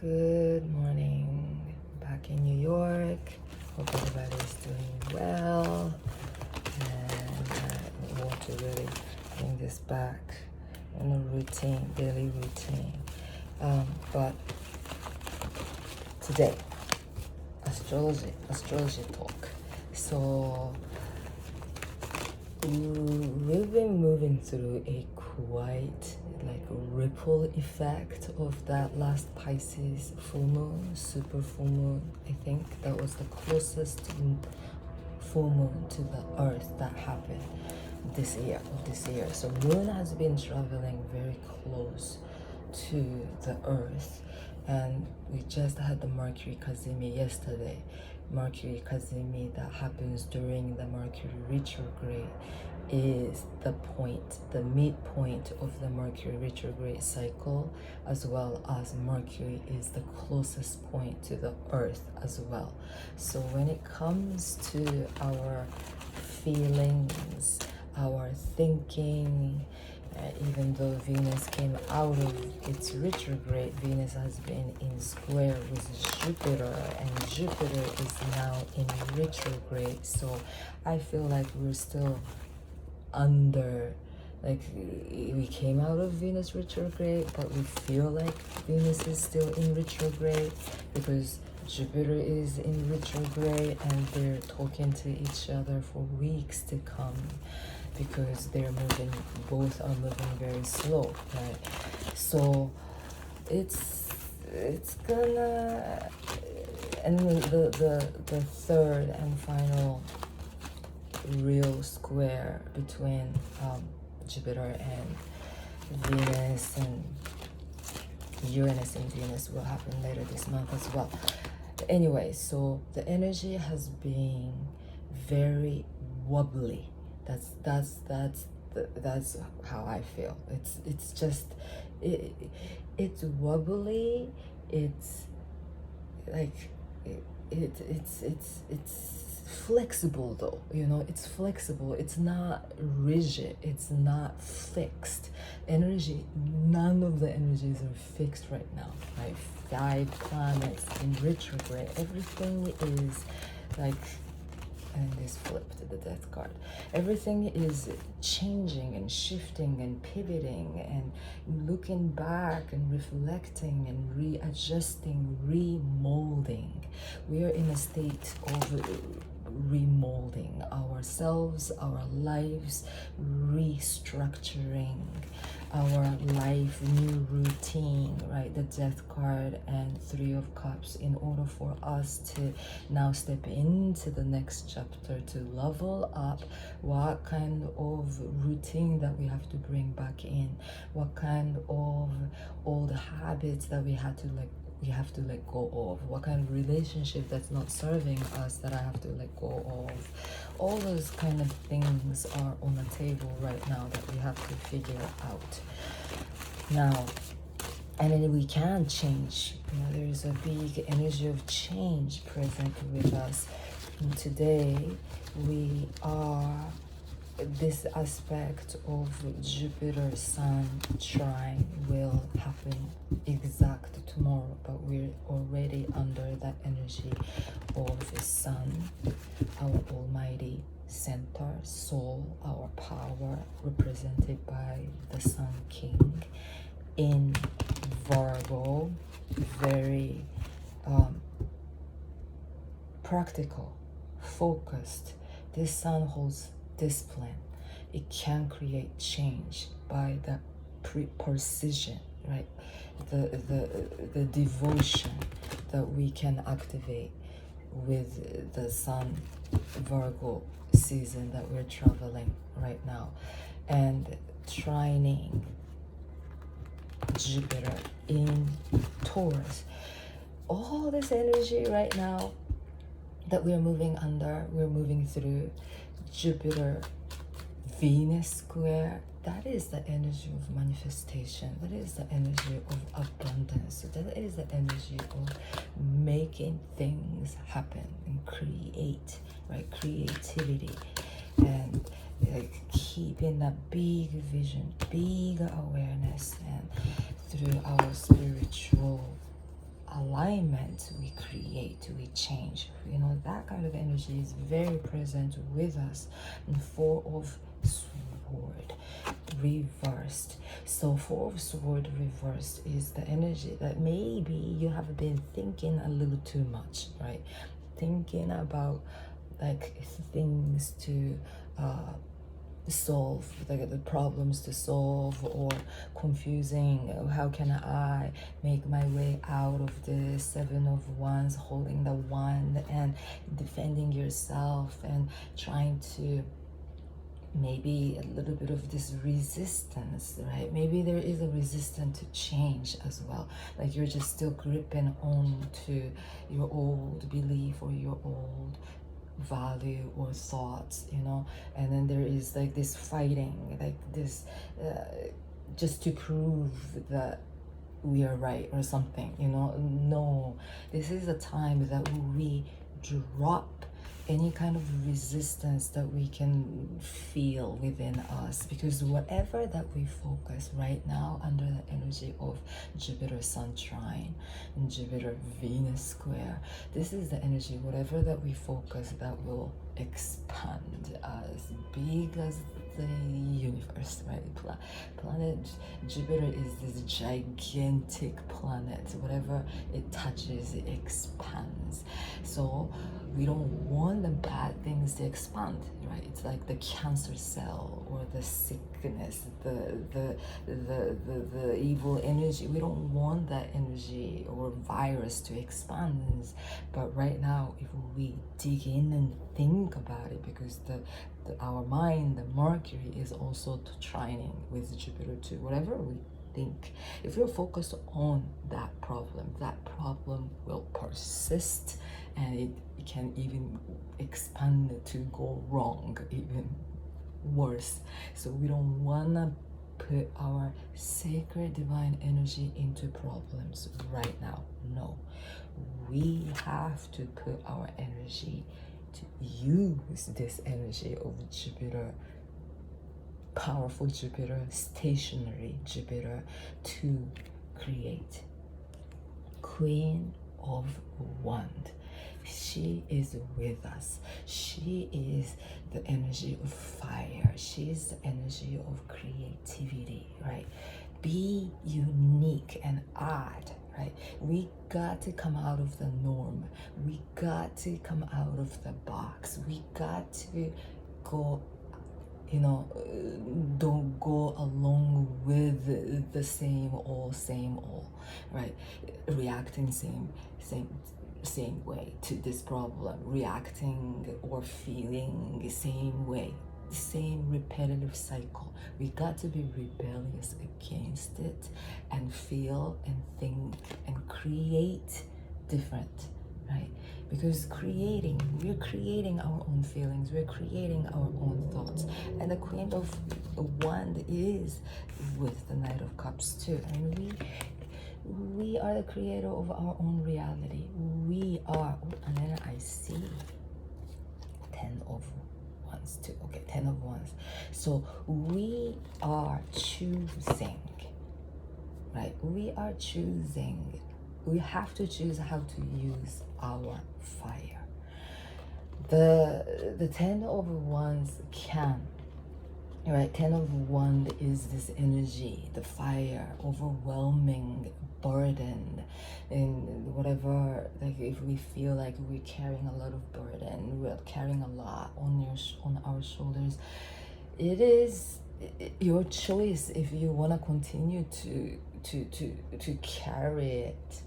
Good morning, back in New York. Hope everybody's doing well. And I want to really bring this back in a routine, daily routine. But today, astrology talk. So we've been moving through a quite ripple effect of that last Pisces full moon, super full moon. I think that was the closest full moon to the earth that happened this year. So moon has been traveling very close to the earth, and we just had the Mercury Kazemi yesterday. Mercury Kazemi that happens during the Mercury retrograde is the midpoint of the Mercury retrograde cycle, as well as Mercury is the closest point to the earth as well. So when it comes to our feelings, our thinking, even though Venus came out of its retrograde, Venus has been in square with Jupiter, and Jupiter is now in retrograde. So I feel like we're still under, we came out of Venus retrograde, but we feel like Venus is still in retrograde because Jupiter is in retrograde, and they're talking to each other for weeks to come because both are moving very slow, right? So it's gonna, and the third and final real square between Jupiter and Venus and Uranus and Venus will happen later this month as well. But anyway, so the energy has been very wobbly. That's how I feel. It's just it's wobbly. It's like it's flexible though, it's flexible. It's not rigid, it's not fixed. None of the energies are fixed right now, right? 5 planets in retrograde, everything is like, and this flipped the death card. Everything is changing and shifting and pivoting and looking back and reflecting and readjusting, remolding. We are in a state of remolding ourselves, our lives, restructuring our life, new routine, right? The death card and 3 of cups, in order for us to now step into the next chapter, to level up. What kind of routine that we have to bring back in, what kind of old habits that we have to let go of, what kind of relationship that's not serving us that I have to let go of. All those kind of things are on the table right now that we have to figure out now. And then we can change. There is a big energy of change present with us. And today we are, this aspect of Jupiter Sun trine will happen exact tomorrow, but we're already under that energy of the Sun, our almighty center, soul, our power, represented by the Sun King in Virgo. Very practical, focused. This Sun holds discipline. It can create change by the precision, right? The devotion that we can activate with the Sun Virgo season that we're traveling right now, and trining Jupiter in Taurus. All this energy right now that we're moving through Jupiter Venus square, that is the energy of manifestation. That is the energy of abundance. That is the energy of making things happen and create, right? Creativity, and keeping that big vision, big awareness, and through our spiritual alignment, we create, we change. You know, that kind of energy is very present with us. And Four of Sword reversed. So Four of Sword reversed is the energy that maybe you have been thinking a little too much, right? Thinking about like things to solve, the problems to solve, or confusing, how can I make my way out of this. Seven of Wands, holding the wand and defending yourself and trying to maybe a little bit of this resistance, right? Maybe there is a resistance to change as well, like you're just still gripping on to your old belief or your old value or thoughts, you know. And then there is like this fighting, like this just to prove that we are right or something, you know. No, this is a time that we drop any kind of resistance that we can feel within us, because whatever that we focus right now under the energy of Jupiter Sun trine and Jupiter Venus square, this is the energy, whatever that we focus, that will expand as big as the universe, right? Planet Jupiter is this gigantic planet. Whatever it touches, it expands. So we don't want the bad things to expand, right? It's like the cancer cell or the sickness, the evil energy. We don't want that energy or virus to expand. But right now, if we dig in and think about it, because our mind, the Mercury, is also trining with Jupiter too. Whatever we think, if you're focused on that problem will persist, and it can even expand to go wrong, even worse. So we don't wanna put our sacred divine energy into problems right now. No, we have to put our energy to use this energy of Jupiter, powerful Jupiter, stationary Jupiter, to create. Queen of Wand, she is with us. She is the energy of fire. She is the energy of creativity, right? Be unique and odd, right? We got to come out of the norm. We got to come out of the box. We got to go, you know, don't go along with the same old, right? Reacting same way to this problem, reacting or feeling the same way, the same repetitive cycle. We got to be rebellious against it and feel and think and create different, right? Because we're creating our own feelings, we're creating our own thoughts. And the Queen of Wand is with the Knight of Cups too. I mean, we are the creator of our own reality. We are. And then I see 10 of Wands too. Okay, 10 of Wands. So we are choosing, right? We are choosing. We have to choose how to use our fire. The 10 of Wands can, right? 10 of Wands is this energy, the fire, overwhelming, burden, and whatever. Like if we feel like we're carrying a lot of burden, we're carrying a lot on our shoulders, it is your choice if you want to continue to carry it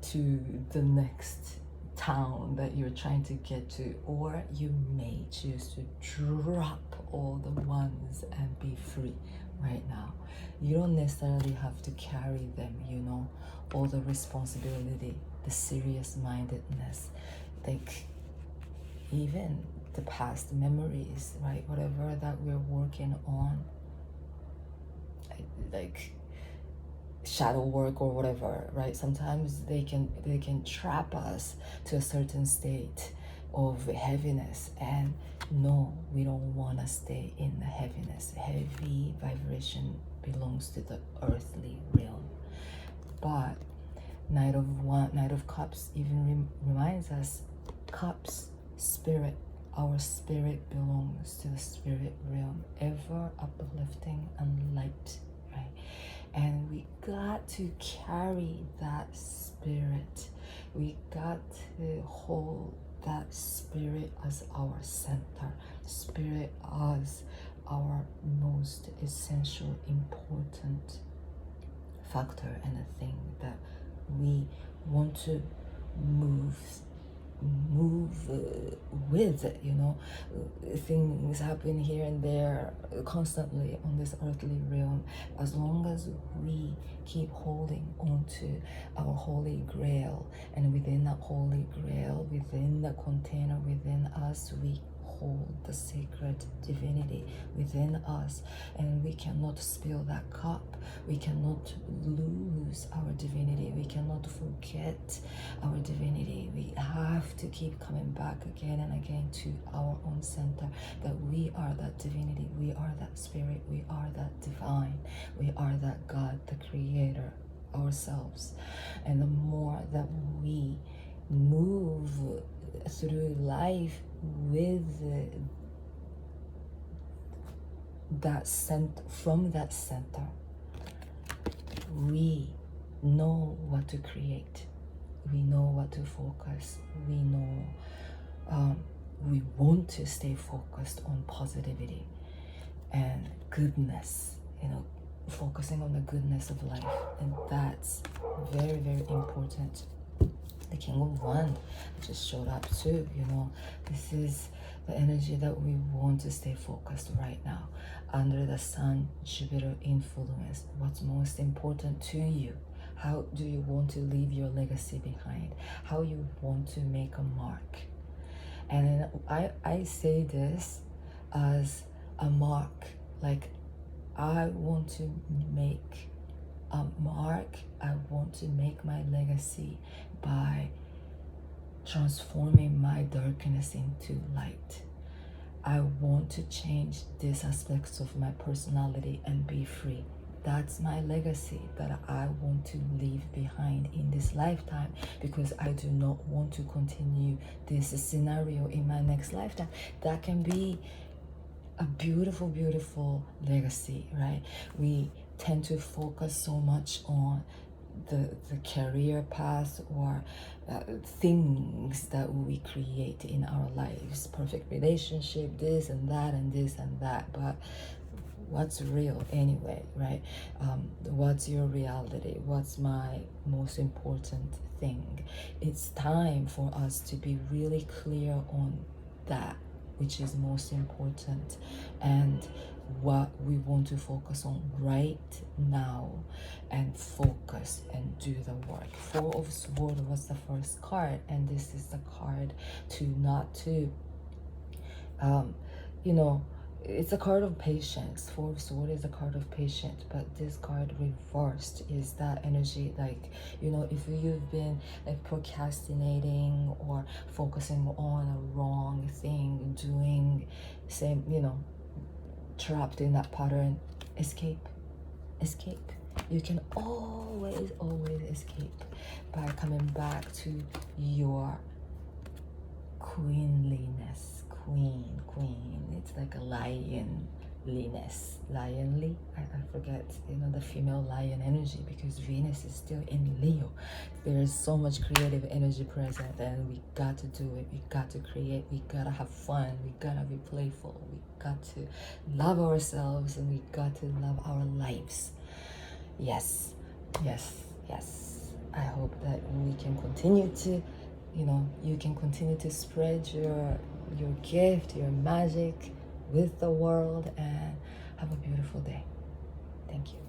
to the next town that you're trying to get to, or you may choose to drop all the ones and be free right now. You don't necessarily have to carry them, you know, all the responsibility, the serious mindedness, like even the past memories, right? Whatever that we're working on, like shadow work or whatever, right? Sometimes they can trap us to a certain state of heaviness, and no, we don't want to stay in the heaviness. Heavy vibration belongs to the earthly realm. But Knight of Cups even reminds us, cups, spirit. Our spirit belongs to the spirit realm, ever uplifting and light, right? And we got to carry that spirit. We got to hold that spirit as our center, spirit as our most essential, important factor, and a thing that we want to move with, you know. Things happen here and there constantly on this earthly realm. As long as we keep holding on to our holy grail, and within that holy grail, within the container within us, we hold the sacred divinity within us, and we cannot spill that cup. We cannot lose our divinity. We cannot forget our divinity. We have to keep coming back again and again to our own center, that we are that divinity, we are that spirit, we are that divine, we are that God, the creator ourselves. And the more that we move through life with that from that center, we know what to create, we know what to focus, we know we want to stay focused on positivity and goodness, you know, focusing on the goodness of life. And that's very, very important. The King of Wands just showed up too, you know. This is the energy that we want to stay focused right now, under the Sun Jupiter influence. What's most important to you? How do you want to leave your legacy behind? How you want to make a mark? And I say this as a mark, like I want to make a mark. I want to make my legacy by transforming my darkness into light. I want to change these aspects of my personality and be free. That's my legacy that I want to leave behind in this lifetime, because I do not want to continue this scenario in my next lifetime. That can be a beautiful, beautiful legacy, right? We tend to focus so much on the career path or things that we create in our lives, perfect relationship, this and that and this and that, but what's real anyway, right? What's your reality? What's my most important thing? It's time for us to be really clear on that which is most important and what we want to focus on right now, and focus and do the work. Four of Swords was the first card, and this is the card to not to you know, it's a card of patience. Four of Swords is a card of patience, but this card reversed is that energy, like, you know, if you've been like procrastinating or focusing on a wrong thing, doing same, you know, trapped in that pattern, escape. You can always escape by coming back to your queenliness. Queen, it's like a lionliness, lionly, I forget, you know, the female lion energy, because Venus is still in Leo. There is so much creative energy present, and we got to do it. We got to create, we gotta have fun, we gotta be playful, we got to love ourselves, and we got to love our lives. Yes. I hope that we can continue to, you know, you can continue to spread your gift, your magic with the world, and have a beautiful day. Thank you.